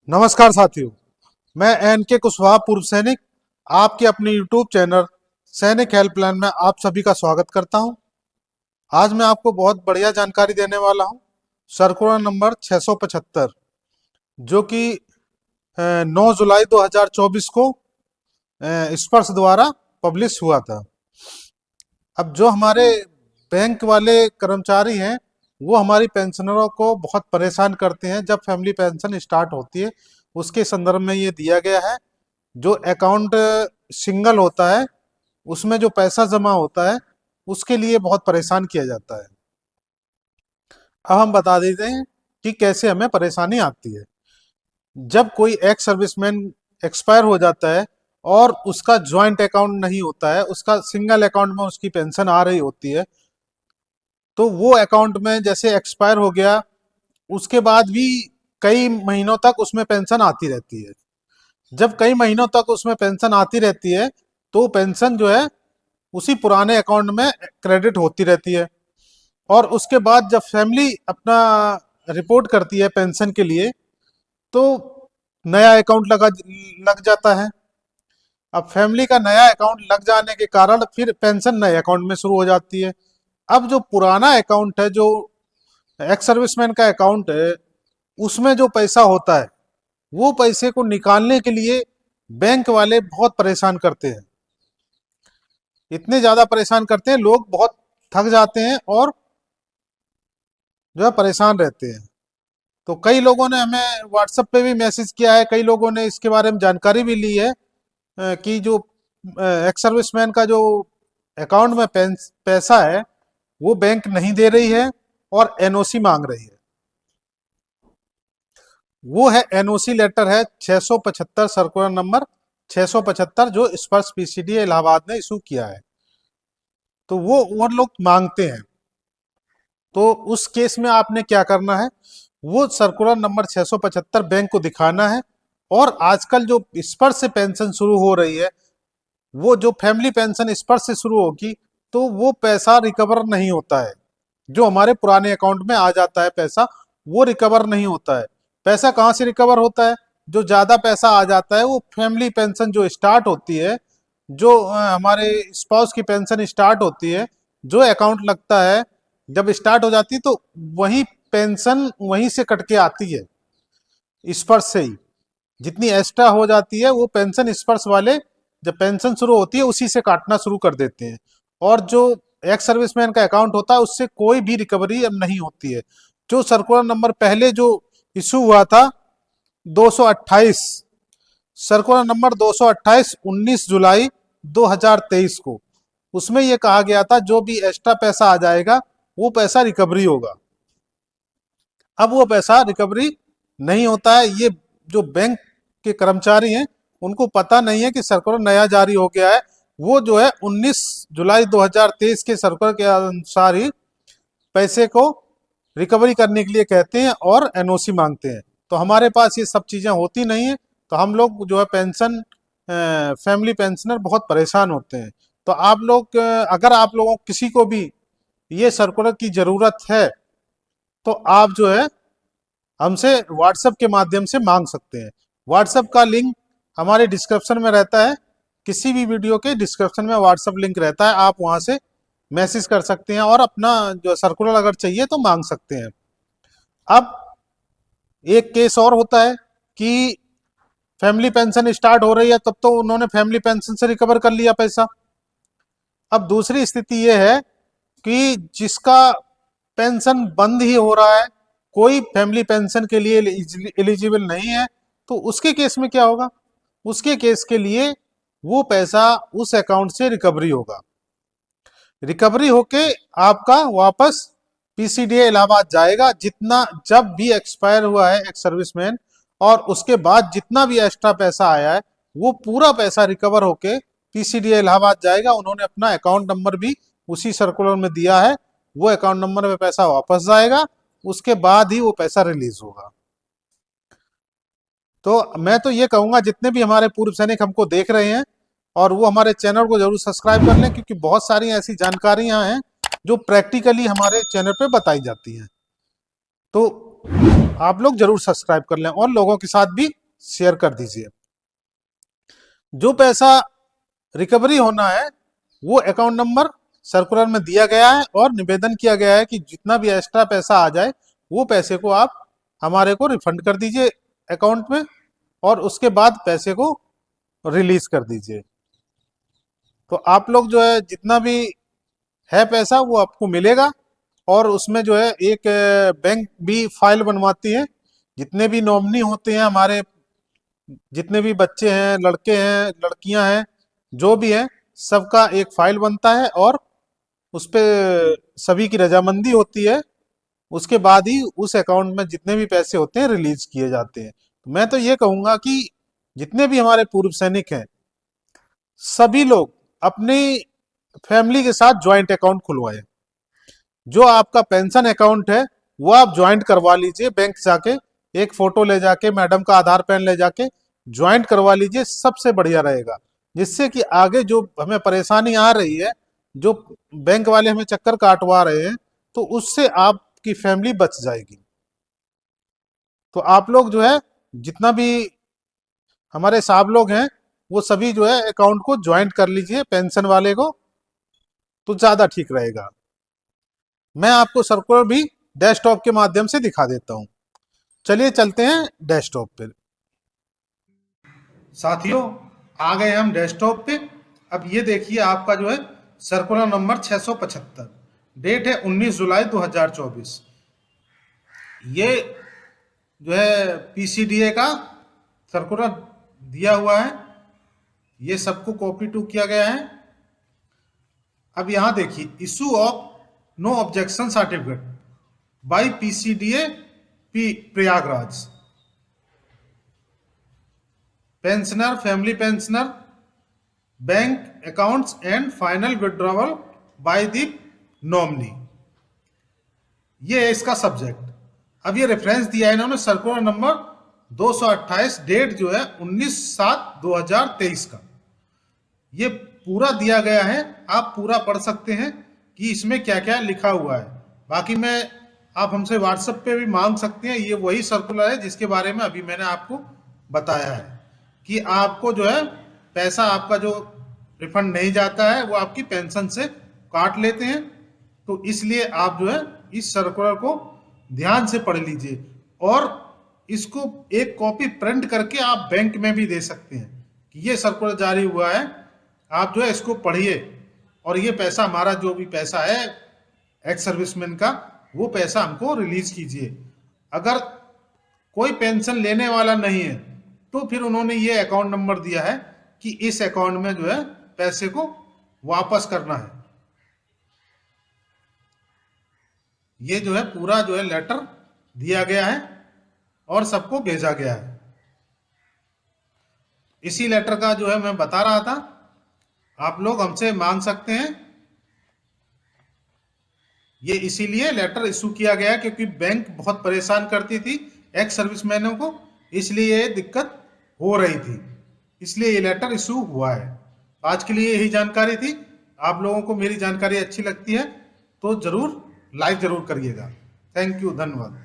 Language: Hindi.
नमस्कार साथियों, मैं एन के कुशवाहा पूर्व सैनिक आपके अपने यूट्यूब चैनल सैनिक हेल्पलाइन में आप सभी का स्वागत करता हूं। आज मैं आपको बहुत बढ़िया जानकारी देने वाला हूं। सर्कुलर नंबर 675 जो कि 9 जुलाई 2024 को स्पर्श द्वारा पब्लिश हुआ था। अब जो हमारे बैंक वाले कर्मचारी हैं वो हमारी पेंशनरों को बहुत परेशान करते हैं। जब फैमिली पेंशन स्टार्ट होती है उसके संदर्भ में ये दिया गया है। जो अकाउंट सिंगल होता है उसमें जो पैसा जमा होता है उसके लिए बहुत परेशान किया जाता है। अब हम बता देते हैं कि कैसे हमें परेशानी आती है। जब कोई एक्स सर्विसमैन एक्सपायर हो जाता है और उसका ज्वाइंट अकाउंट नहीं होता है, उसका सिंगल अकाउंट में उसकी पेंशन आ रही होती है, तो वो अकाउंट में जैसे एक्सपायर हो गया उसके बाद भी कई महीनों तक उसमें पेंशन आती रहती है। जब कई महीनों तक उसमें पेंशन आती रहती है तो पेंशन जो है उसी पुराने अकाउंट में क्रेडिट होती रहती है। और उसके बाद जब फैमिली अपना रिपोर्ट करती है पेंशन के लिए तो नया अकाउंट लग जाता है। अब फैमिली का नया अकाउंट लग जाने के कारण फिर पेंशन नए अकाउंट में शुरू हो जाती है। अब जो पुराना अकाउंट है, जो एक्स सर्विसमैन का अकाउंट है, उसमें जो पैसा होता है वो पैसे को निकालने के लिए बैंक वाले बहुत परेशान करते हैं। इतने ज्यादा परेशान करते हैं, लोग बहुत थक जाते हैं और जो है परेशान रहते हैं। तो कई लोगों ने हमें व्हाट्सएप पे भी मैसेज किया है, कई लोगों ने इसके बारे में जानकारी भी ली है कि जो एक्स सर्विसमैन का जो अकाउंट में पैसा है वो बैंक नहीं दे रही है और एनओसी मांग रही है। वो है एनओसी लेटर है 675, सर्कुलर नंबर 675 जो स्पर्श पीसीडी इलाहाबाद ने इशू किया है। तो वो लोग मांगते हैं। तो उस केस में आपने क्या करना है, वो सर्कुलर नंबर 675 बैंक को दिखाना है। और आजकल जो स्पर्श से पेंशन शुरू हो रही है, वो जो फैमिली पेंशन स्पर्श से शुरू होगी तो वो पैसा रिकवर नहीं होता है। जो हमारे पुराने अकाउंट में आ जाता है पैसा वो रिकवर नहीं होता है। पैसा कहाँ से रिकवर होता है? जो ज्यादा पैसा आ जाता है वो फैमिली पेंशन जो स्टार्ट होती है, जो हमारे स्पाउस की पेंशन स्टार्ट होती है, जो अकाउंट लगता है जब स्टार्ट हो जाती है तो वही पेंशन वहीं से कट के आती है, स्पर्श से ही। जितनी एक्स्ट्रा हो जाती है वो पेंशन स्पर्श वाले जब पेंशन शुरू होती है उसी से काटना शुरू कर देते हैं। और जो एक्स सर्विसमैन का अकाउंट होता है उससे कोई भी रिकवरी अब नहीं होती है। जो सर्कुलर नंबर पहले जो इशू हुआ था 228, सर्कुलर नंबर 228 19 जुलाई 2023 को, उसमें यह कहा गया था जो भी एक्स्ट्रा पैसा आ जाएगा वो पैसा रिकवरी होगा। अब वो पैसा रिकवरी नहीं होता है। ये जो बैंक के कर्मचारी हैं उनको पता नहीं है कि सर्कुलर नया जारी हो गया है। वो जो है 19 जुलाई 2023 के सर्कुलर के अनुसार ही पैसे को रिकवरी करने के लिए कहते हैं और एनओसी मांगते हैं। तो हमारे पास ये सब चीजें होती नहीं है तो हम लोग जो है पेंशन फैमिली पेंशनर बहुत परेशान होते हैं। तो आप लोग अगर आप लोगों किसी को भी ये सर्कुलर की जरूरत है तो आप जो है हमसे व्हाट्सएप के माध्यम से मांग सकते हैं। व्हाट्सएप का लिंक हमारे डिस्क्रिप्शन में रहता है। किसी भी वीडियो के डिस्क्रिप्शन में व्हाट्सएप लिंक रहता है, आप वहां से मैसेज कर सकते हैं और अपना जो सर्कुलर अगर चाहिए तो मांग सकते हैं। अब एक केस और होता है कि फैमिली पेंशन स्टार्ट हो रही है तब तो उन्होंने फैमिली पेंशन से रिकवर कर लिया पैसा। अब दूसरी स्थिति यह है कि जिसका पेंशन बंद ही हो रहा है, कोई फैमिली पेंशन के लिए एलिजिबल नहीं है, तो उसके केस में क्या होगा? उसके केस के लिए वो पैसा उस अकाउंट से रिकवरी होगा। रिकवरी होके आपका वापस पीसीडीए इलाहाबाद जाएगा। जितना जब भी एक्सपायर हुआ है एक्स सर्विसमैन और उसके बाद जितना भी एक्स्ट्रा पैसा आया है वो पूरा पैसा रिकवर होके पीसीडीए इलाहाबाद जाएगा। उन्होंने अपना अकाउंट नंबर भी उसी सर्कुलर में दिया है, वो अकाउंट नंबर पे पैसा वापस जाएगा, उसके बाद ही वो पैसा रिलीज होगा। तो मैं तो ये कहूंगा जितने भी हमारे पूर्व सैनिक हमको देख रहे हैं और वो हमारे चैनल को जरूर सब्सक्राइब कर लें, क्योंकि बहुत सारी ऐसी जानकारियां हैं जो प्रैक्टिकली हमारे चैनल पे बताई जाती हैं। तो आप लोग जरूर सब्सक्राइब कर लें और लोगों के साथ भी शेयर कर दीजिए। जो पैसा रिकवरी होना है वो अकाउंट नंबर सर्कुलर में दिया गया है और निवेदन किया गया है कि जितना भी एक्स्ट्रा पैसा आ जाए वो पैसे को आप हमारे को रिफंड कर दीजिए अकाउंट में, और उसके बाद पैसे को रिलीज कर दीजिए। तो आप लोग जो है जितना भी है पैसा वो आपको मिलेगा। और उसमें जो है एक बैंक भी फाइल बनवाती है, जितने भी नॉमिनी होते हैं हमारे, जितने भी बच्चे हैं, लड़के हैं, लड़कियां हैं, जो भी हैं, सबका एक फाइल बनता है और उस पे सभी की रजामंदी होती है। उसके बाद ही उस अकाउंट में जितने भी पैसे होते हैं रिलीज किए जाते हैं। तो मैं तो ये कहूंगा कि जितने भी हमारे पूर्व सैनिक हैं सभी लोग अपनी फैमिली के साथ ज्वाइंट अकाउंट खुलवाएं। जो आपका पेंशन अकाउंट है वो आप ज्वाइंट करवा लीजिए बैंक जाके, एक फोटो ले जाके, मैडम का आधार पैन ले जाके ज्वाइंट करवा लीजिए, सबसे बढ़िया रहेगा। जिससे कि आगे जो हमें परेशानी आ रही है, जो बैंक वाले हमें चक्कर काटवा रहे हैं, तो उससे आपकी फैमिली बच जाएगी। तो आप लोग जो है जितना भी हमारे साहब लोग हैं वो सभी जो है अकाउंट को ज्वाइंट कर लीजिए पेंशन वाले को, तो ज्यादा ठीक रहेगा। मैं आपको सर्कुलर भी डेस्कटॉप के माध्यम से दिखा देता हूं। चलिए चलते हैं डेस्कटॉप पे। साथियों, आ गए हम डेस्कटॉप पे। अब ये देखिए आपका जो है सर्कुलर नंबर 675, डेट है 19 जुलाई 2024। ये जो है पीसीडीए का सर्कुलर दिया हुआ है, ये सबको कॉपी टू किया गया है। अब यहां देखिए, issue of no objection certificate by PCDA P Prayagraj, pensioner, family pensioner, bank accounts and final withdrawal by the nominee, ये है इसका सब्जेक्ट। अब ये रेफरेंस दिया है इन्होंने सर्कुलर नंबर 228, डेट जो है 19/7/2023 का। ये पूरा दिया गया है, आप पूरा पढ़ सकते हैं कि इसमें क्या क्या लिखा हुआ है। बाकी मैं आप हमसे व्हाट्सएप पे भी मांग सकते हैं, ये वही सर्कुलर है जिसके बारे में अभी मैंने आपको बताया है कि आपको जो है पैसा आपका जो रिफंड नहीं जाता है वो आपकी पेंशन से काट लेते हैं। तो इसलिए आप जो है इस सर्कुलर को ध्यान से पढ़ लीजिए और इसको एक कॉपी प्रिंट करके आप बैंक में भी दे सकते हैं कि ये सर्कुलर जारी हुआ है, आप जो है इसको पढ़िए और ये पैसा हमारा जो भी पैसा है एक्स सर्विसमैन का, वो पैसा हमको रिलीज कीजिए। अगर कोई पेंशन लेने वाला नहीं है तो फिर उन्होंने ये अकाउंट नंबर दिया है कि इस अकाउंट में जो है पैसे को वापस करना है। ये जो है पूरा जो है लेटर दिया गया है और सबको भेजा गया है। इसी लेटर का जो है मैं बता रहा था, आप लोग हमसे मांग सकते हैं। ये इसीलिए लेटर इशू किया गया क्योंकि बैंक बहुत परेशान करती थी एक्स सर्विसमैनों को, इसलिए ये दिक्कत हो रही थी, इसलिए ये लेटर इशू हुआ है। आज के लिए यही जानकारी थी। आप लोगों को मेरी जानकारी अच्छी लगती है तो जरूर लाइक जरूर करिएगा। थैंक यू, धन्यवाद।